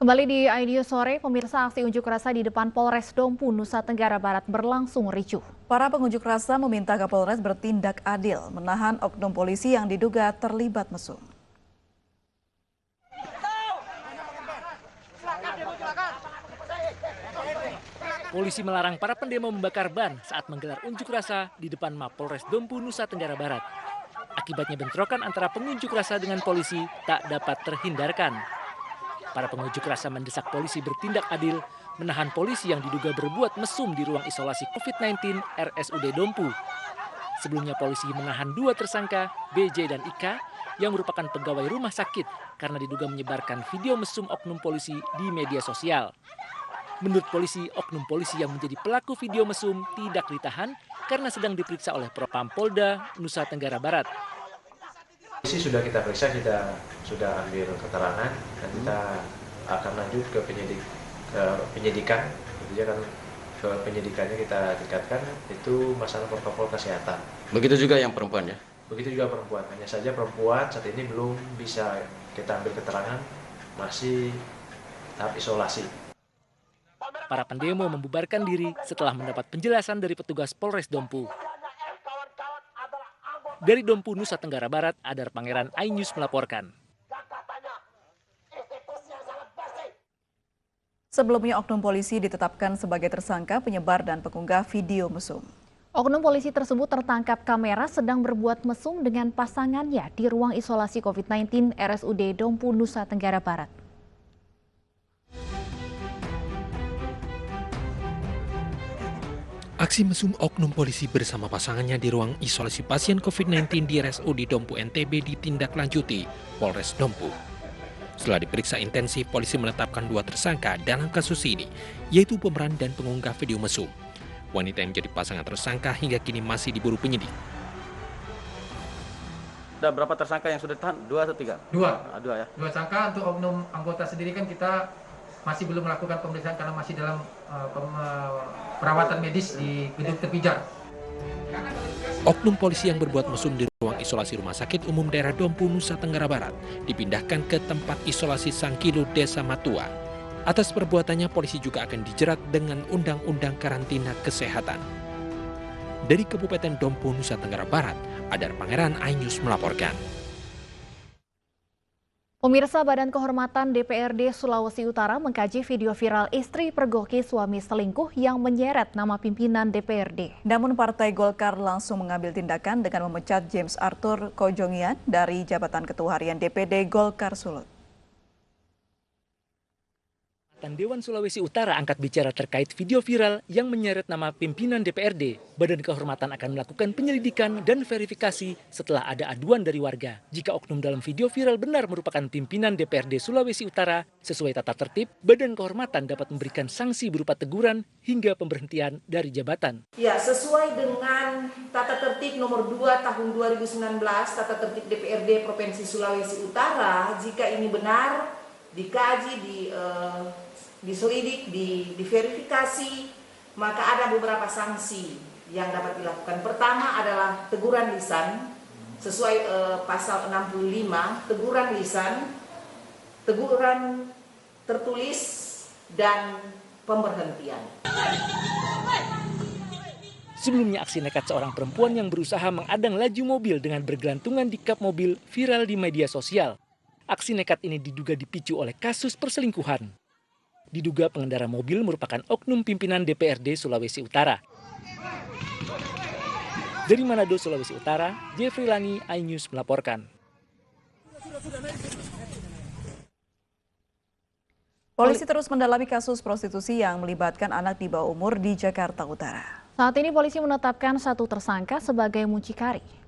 Kembali di IDU Sore, pemirsa, aksi unjuk rasa di depan Polres Dompu, Nusa Tenggara Barat berlangsung ricuh. Para pengunjuk rasa meminta Kapolres bertindak adil, menahan oknum polisi yang diduga terlibat mesum. Polisi melarang para pendemo membakar ban saat menggelar unjuk rasa di depan Mapolres Dompu, Nusa Tenggara Barat. Akibatnya bentrokan antara pengunjuk rasa dengan polisi tak dapat terhindarkan. Para pengunjuk rasa mendesak polisi bertindak adil, menahan polisi yang diduga berbuat mesum di ruang isolasi COVID-19 RSUD Dompu. Sebelumnya polisi menahan 2 tersangka, BJ dan Ika, yang merupakan pegawai rumah sakit karena diduga menyebarkan video mesum oknum polisi di media sosial. Menurut polisi, oknum polisi yang menjadi pelaku video mesum tidak ditahan karena sedang diperiksa oleh Propam Polda Nusa Tenggara Barat. Polisi sudah kita periksa, kita sudah ambil keterangan dan kita akan lanjut ke penyidikan. Jadi kan ke penyidikannya kita tingkatkan, itu masalah protokol kesehatan. Begitu juga yang perempuan ya? Begitu juga perempuan, hanya saja perempuan saat ini belum bisa kita ambil keterangan, masih tahap isolasi. Para pendemo membubarkan diri setelah mendapat penjelasan dari petugas Polres Dompu. Dari Dompu, Nusa Tenggara Barat, Adar Pangeran, iNews melaporkan. Sebelumnya oknum polisi ditetapkan sebagai tersangka penyebar dan pengunggah video mesum. Oknum polisi tersebut tertangkap kamera sedang berbuat mesum dengan pasangannya di ruang isolasi COVID-19 RSUD Dompu, Nusa Tenggara Barat. Aksi mesum oknum polisi bersama pasangannya di ruang isolasi pasien COVID-19 di RSUD Dompu NTB ditindaklanjuti Polres Dompu. Setelah diperiksa intensif, polisi menetapkan 2 tersangka dalam kasus ini, yaitu pemeran dan pengunggah video mesum. Wanita yang menjadi pasangan tersangka hingga kini masih diburu penyidik. Ada berapa tersangka yang sudah ditahan? 2 atau 3? 2. 2 ya. 2 tersangka. Untuk oknum anggota sendiri kan kita masih belum melakukan pemeriksaan karena masih dalam perawatan medis di gedung terpijar. Oknum polisi yang berbuat mesum di ruang isolasi Rumah Sakit Umum Daerah Dompu, Nusa Tenggara Barat dipindahkan ke tempat isolasi Sangkilo, Desa Matua. Atas perbuatannya, polisi juga akan dijerat dengan Undang-Undang Karantina Kesehatan. Dari Kabupaten Dompu, Nusa Tenggara Barat, Adar Pangeran, iNews melaporkan. Pemirsa, Badan Kehormatan DPRD Sulawesi Utara mengkaji video viral istri pergoki suami selingkuh yang menyeret nama pimpinan DPRD. Namun Partai Golkar langsung mengambil tindakan dengan memecat James Arthur Kojongian dari jabatan Ketua Harian DPD Golkar Sulut. Dewan Sulawesi Utara angkat bicara terkait video viral yang menyeret nama pimpinan DPRD. Badan Kehormatan akan melakukan penyelidikan dan verifikasi setelah ada aduan dari warga. Jika oknum dalam video viral benar merupakan pimpinan DPRD Sulawesi Utara, sesuai tata tertib, Badan Kehormatan dapat memberikan sanksi berupa teguran hingga pemberhentian dari jabatan. Ya, sesuai dengan tata tertib nomor 2 tahun 2019, tata tertib DPRD Provinsi Sulawesi Utara, jika ini benar, dikaji, diselidik, diverifikasi, maka ada beberapa sanksi yang dapat dilakukan. Pertama adalah teguran lisan sesuai pasal 65, teguran lisan, teguran tertulis, dan pemberhentian. Sebelumnya aksi nekat seorang perempuan yang berusaha mengadang laju mobil dengan bergelantungan di kap mobil viral di media sosial. Aksi nekat ini diduga dipicu oleh kasus perselingkuhan. Diduga pengendara mobil merupakan oknum pimpinan DPRD Sulawesi Utara. Dari Manado, Sulawesi Utara, Jeffrey Lani, iNews melaporkan. Polisi terus mendalami kasus prostitusi yang melibatkan anak di bawah umur di Jakarta Utara. Saat ini polisi menetapkan 1 tersangka sebagai mucikari.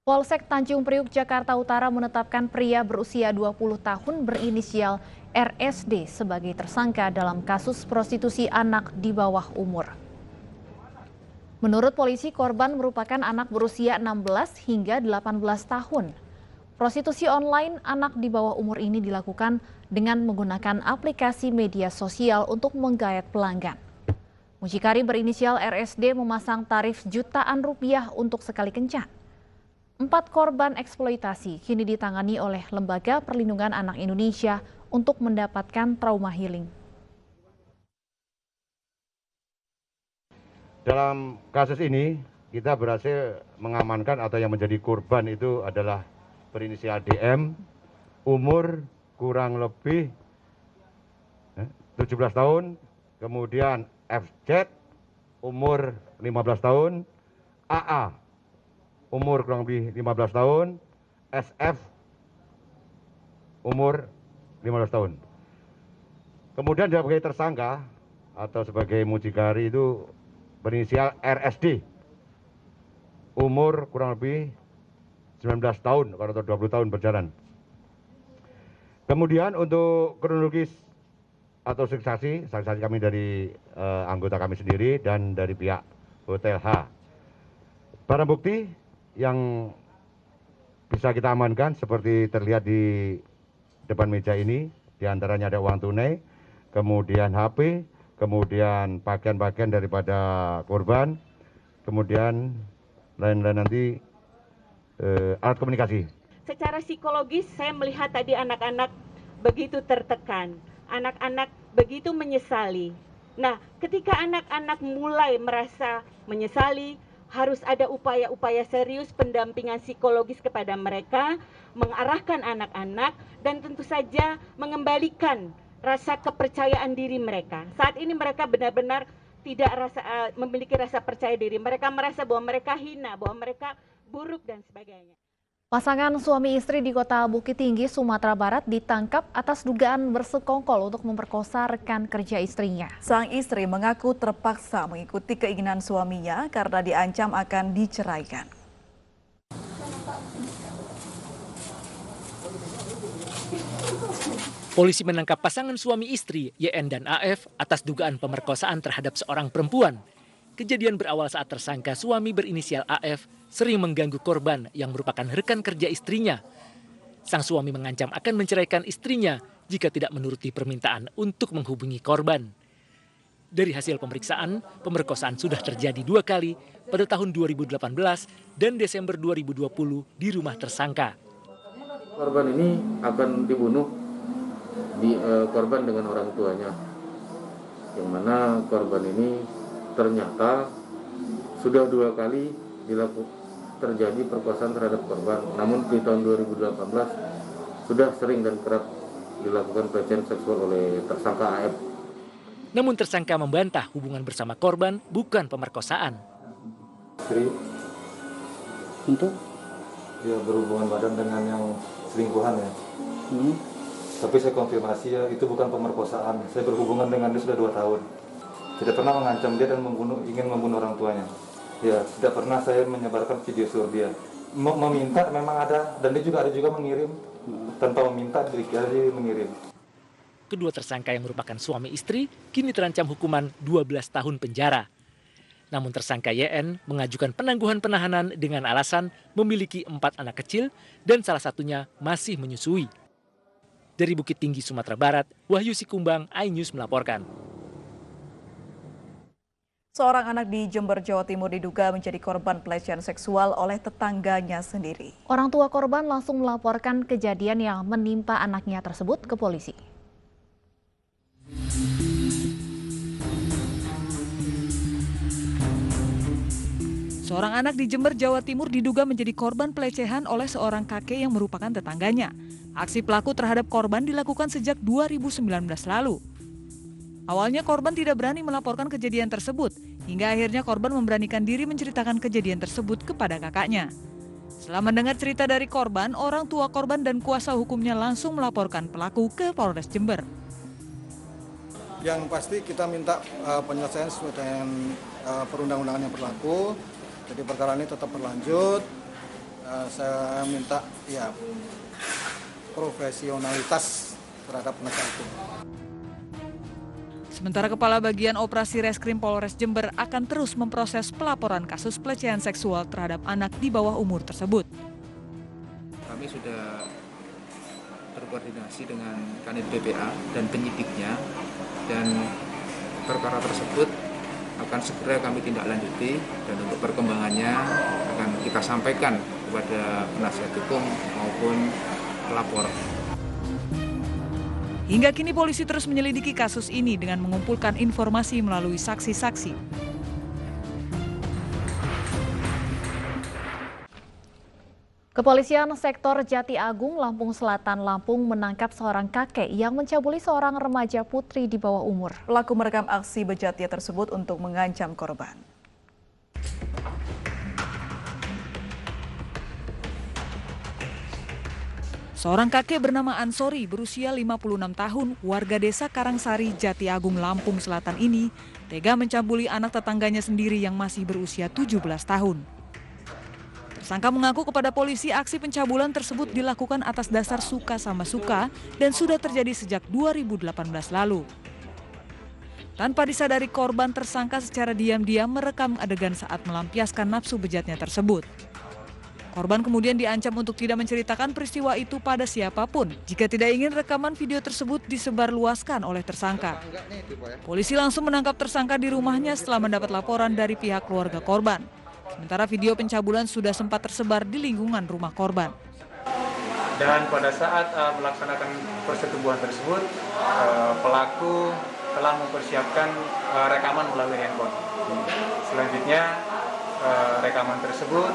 Polsek Tanjung Priuk, Jakarta Utara menetapkan pria berusia 20 tahun berinisial RSD sebagai tersangka dalam kasus prostitusi anak di bawah umur. Menurut polisi, korban merupakan anak berusia 16 hingga 18 tahun. Prostitusi online anak di bawah umur ini dilakukan dengan menggunakan aplikasi media sosial untuk menggayat pelanggan. Mucikari berinisial RSD memasang tarif jutaan rupiah untuk sekali kencan. 4 korban eksploitasi kini ditangani oleh Lembaga Perlindungan Anak Indonesia untuk mendapatkan trauma healing. Dalam kasus ini, kita berhasil mengamankan atau yang menjadi korban itu adalah berinisial DM, umur kurang lebih 17 tahun, kemudian FZ, umur 15 tahun, AA, umur kurang lebih 15 tahun, SF, umur 15 tahun. Kemudian sebagai tersangka atau sebagai mucikari itu berinisial RSD, umur kurang lebih 19 tahun atau 20 tahun berjalan. Kemudian untuk kronologis atau saksi kami dari anggota kami sendiri dan dari pihak Hotel H. Barang bukti yang bisa kita amankan seperti terlihat di depan meja ini, diantaranya ada uang tunai, kemudian HP, kemudian pakaian-pakaian daripada korban, kemudian lain-lain nanti alat komunikasi. Secara psikologis saya melihat tadi anak-anak begitu tertekan, anak-anak begitu menyesali. Nah, ketika anak-anak mulai merasa menyesali, harus ada upaya-upaya serius pendampingan psikologis kepada mereka, mengarahkan anak-anak, dan tentu saja mengembalikan rasa kepercayaan diri mereka. Saat ini mereka benar-benar tidak memiliki rasa percaya diri. Mereka merasa bahwa mereka hina, bahwa mereka buruk dan sebagainya. Pasangan suami istri di Kota Bukit Tinggi, Sumatera Barat ditangkap atas dugaan bersekongkol untuk memperkosa rekan kerja istrinya. Sang istri mengaku terpaksa mengikuti keinginan suaminya karena diancam akan diceraikan. Polisi menangkap pasangan suami istri YN dan AF atas dugaan pemerkosaan terhadap seorang perempuan. Kejadian berawal saat tersangka suami berinisial AF sering mengganggu korban yang merupakan rekan kerja istrinya. Sang suami mengancam akan menceraikan istrinya jika tidak menuruti permintaan untuk menghubungi korban. Dari hasil pemeriksaan, pemerkosaan sudah terjadi 2 kali pada tahun 2018 dan Desember 2020 di rumah tersangka. Korban ini akan dibunuh korban dengan orang tuanya, yang mana korban ini ternyata sudah 2 kali terjadi perkosaan terhadap korban. Namun di tahun 2018 sudah sering dan kerap dilakukan pelecehan seksual oleh tersangka AF. Namun tersangka membantah hubungan bersama korban bukan pemerkosaan. Istri untuk ya berhubungan badan dengan yang selingkuhan ya. Tapi saya konfirmasi ya, itu bukan pemerkosaan. Saya berhubungan dengan dia sudah 2 tahun. Tidak pernah mengancam dia dan ingin membunuh orang tuanya. Ya, tidak pernah saya menyebarkan video sur dia. Meminta memang ada, dan dia juga mengirim. Tanpa meminta, dia mengirim. Kedua tersangka yang merupakan suami istri kini terancam hukuman 12 tahun penjara. Namun tersangka YN mengajukan penangguhan penahanan dengan alasan memiliki 4 anak kecil dan salah satunya masih menyusui. Dari Bukit Tinggi, Sumatera Barat, Wahyu Sikumbang, iNews melaporkan. Seorang anak di Jember, Jawa Timur diduga menjadi korban pelecehan seksual oleh tetangganya sendiri. Orang tua korban langsung melaporkan kejadian yang menimpa anaknya tersebut ke polisi. Seorang anak di Jember, Jawa Timur diduga menjadi korban pelecehan oleh seorang kakek yang merupakan tetangganya. Aksi pelaku terhadap korban dilakukan sejak 2019 lalu. Awalnya korban tidak berani melaporkan kejadian tersebut, hingga akhirnya korban memberanikan diri menceritakan kejadian tersebut kepada kakaknya. Setelah mendengar cerita dari korban, orang tua korban dan kuasa hukumnya langsung melaporkan pelaku ke Polres Jember. Yang pasti kita minta penyelesaian sesuai dengan perundang-undangan yang berlaku. Jadi perkara ini tetap berlanjut. Saya minta ya profesionalitas terhadap penegak hukum. Sementara Kepala Bagian Operasi Reskrim Polres Jember akan terus memproses pelaporan kasus pelecehan seksual terhadap anak di bawah umur tersebut. Kami sudah berkoordinasi dengan Kanit BPA dan penyidiknya, dan perkara tersebut akan segera kami tindak lanjuti, dan untuk perkembangannya akan kita sampaikan kepada penasihat hukum maupun pelapor. Hingga kini polisi terus menyelidiki kasus ini dengan mengumpulkan informasi melalui saksi-saksi. Kepolisian Sektor Jati Agung, Lampung Selatan, Lampung menangkap seorang kakek yang mencabuli seorang remaja putri di bawah umur. Pelaku merekam aksi bejatnya tersebut untuk mengancam korban. Seorang kakek bernama Ansori berusia 56 tahun, warga desa Karangsari, Jati Agung, Lampung Selatan ini tega mencabuli anak tetangganya sendiri yang masih berusia 17 tahun. Tersangka mengaku kepada polisi aksi pencabulan tersebut dilakukan atas dasar suka sama suka dan sudah terjadi sejak 2018 lalu. Tanpa disadari korban, tersangka secara diam-diam merekam adegan saat melampiaskan nafsu bejatnya tersebut. Korban kemudian diancam untuk tidak menceritakan peristiwa itu pada siapapun jika tidak ingin rekaman video tersebut disebarluaskan oleh tersangka. Polisi langsung menangkap tersangka di rumahnya setelah mendapat laporan dari pihak keluarga korban. Sementara video pencabulan sudah sempat tersebar di lingkungan rumah korban. Dan pada saat melaksanakan persetubuhan tersebut, pelaku telah mempersiapkan rekaman melalui handphone. Selanjutnya rekaman tersebut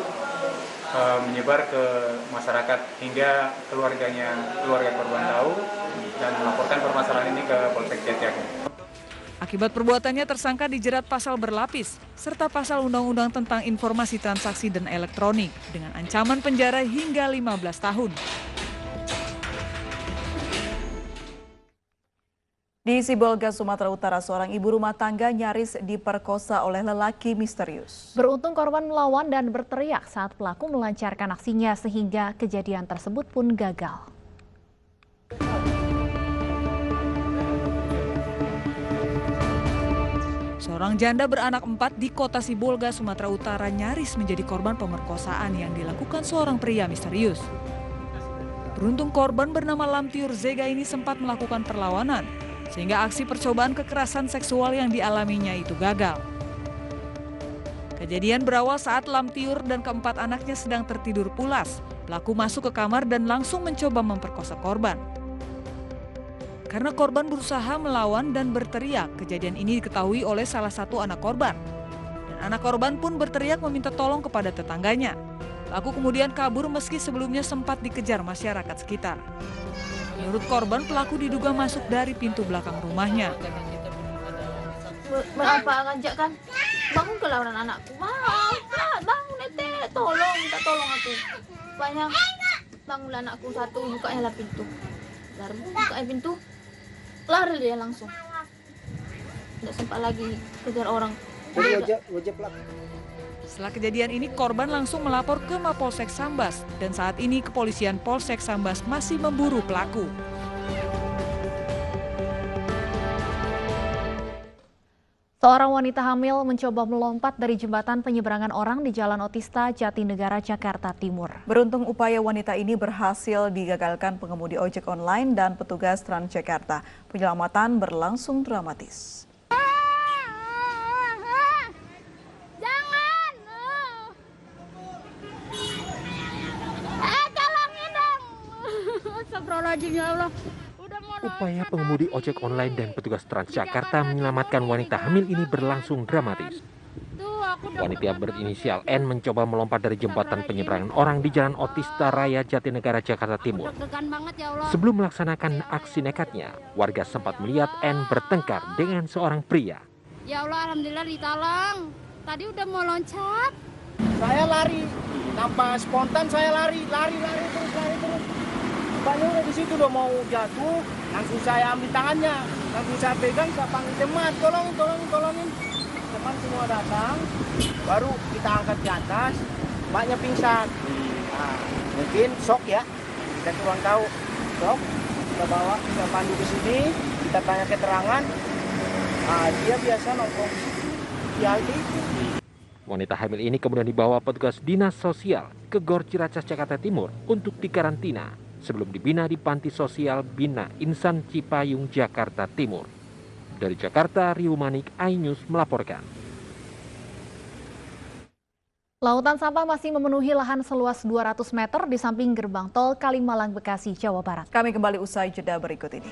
menyebar ke masyarakat hingga keluarga korban tahu dan melaporkan permasalahan ini ke Polsek Jati Agung. Akibat perbuatannya, tersangka dijerat pasal berlapis serta pasal Undang-Undang tentang Informasi Transaksi dan Elektronik dengan ancaman penjara hingga 15 tahun. Di Sibolga, Sumatera Utara, seorang ibu rumah tangga nyaris diperkosa oleh lelaki misterius. Beruntung korban melawan dan berteriak saat pelaku melancarkan aksinya sehingga kejadian tersebut pun gagal. Seorang janda beranak 4 di kota Sibolga, Sumatera Utara nyaris menjadi korban pemerkosaan yang dilakukan seorang pria misterius. Beruntung korban bernama Lamtiur Zega ini sempat melakukan perlawanan, sehingga aksi percobaan kekerasan seksual yang dialaminya itu gagal. Kejadian berawal saat Lamtiur dan keempat anaknya sedang tertidur pulas. Pelaku masuk ke kamar dan langsung mencoba memperkosa korban. Karena korban berusaha melawan dan berteriak, kejadian ini diketahui oleh salah satu anak korban. Dan anak korban pun berteriak meminta tolong kepada tetangganya. Pelaku kemudian kabur meski sebelumnya sempat dikejar masyarakat sekitar. Menurut korban, pelaku diduga masuk dari pintu belakang rumahnya. Apa ngajak kan? Bangun ke lawanan anakku. Bangun Nete, tolong, minta tolong aku. Banyak bangunlah anakku satu, bukanya lah pintu. Lalu buka pintu, lari dia langsung. Tidak sempat lagi kejar orang. Setelah kejadian ini, korban langsung melapor ke Mapolsek Sambas dan saat ini kepolisian Polsek Sambas masih memburu pelaku. Seorang wanita hamil mencoba melompat dari jembatan penyeberangan orang di Jalan Otista, Jatinegara, Jakarta Timur. Beruntung upaya wanita ini berhasil digagalkan pengemudi ojek online dan petugas Transjakarta. Penyelamatan berlangsung dramatis. Upaya pengemudi ojek online dan petugas Transjakarta menyelamatkan wanita hamil ini berlangsung dramatis. Wanita berinisial N mencoba melompat dari jembatan penyeberangan orang di Jalan Otista Raya, Jatinegara, Jakarta Timur. Sebelum melaksanakan aksi nekatnya, warga sempat melihat N bertengkar dengan seorang pria. Ya Allah, alhamdulillah ditolong. Tadi udah mau loncat. Saya lari, tanpa spontan saya lari terus. Bapaknya udah di situ udah mau jatuh, langsung saya ambil tangannya, langsung saya pegang, saya panggil teman, tolongin. Teman semua datang, baru kita angkat ke atas, mbaknya pingsan. Nah, mungkin shock ya, kita kurang tahu shock. Kita bawa, kita pandu ke sini, kita tanya keterangan. Nah, dia biasa nongkrong di halte itu. Wanita hamil ini kemudian dibawa petugas dinas sosial ke Gor Ciracas, Jakarta Timur untuk dikarantina sebelum dibina di Panti Sosial Bina Insan Cipayung, Jakarta Timur. Dari Jakarta, Riu Manik, iNews melaporkan. Lautan sampah masih memenuhi lahan seluas 200 meter di samping gerbang tol Kalimalang, Bekasi, Jawa Barat. Kami kembali usai jeda berikut ini.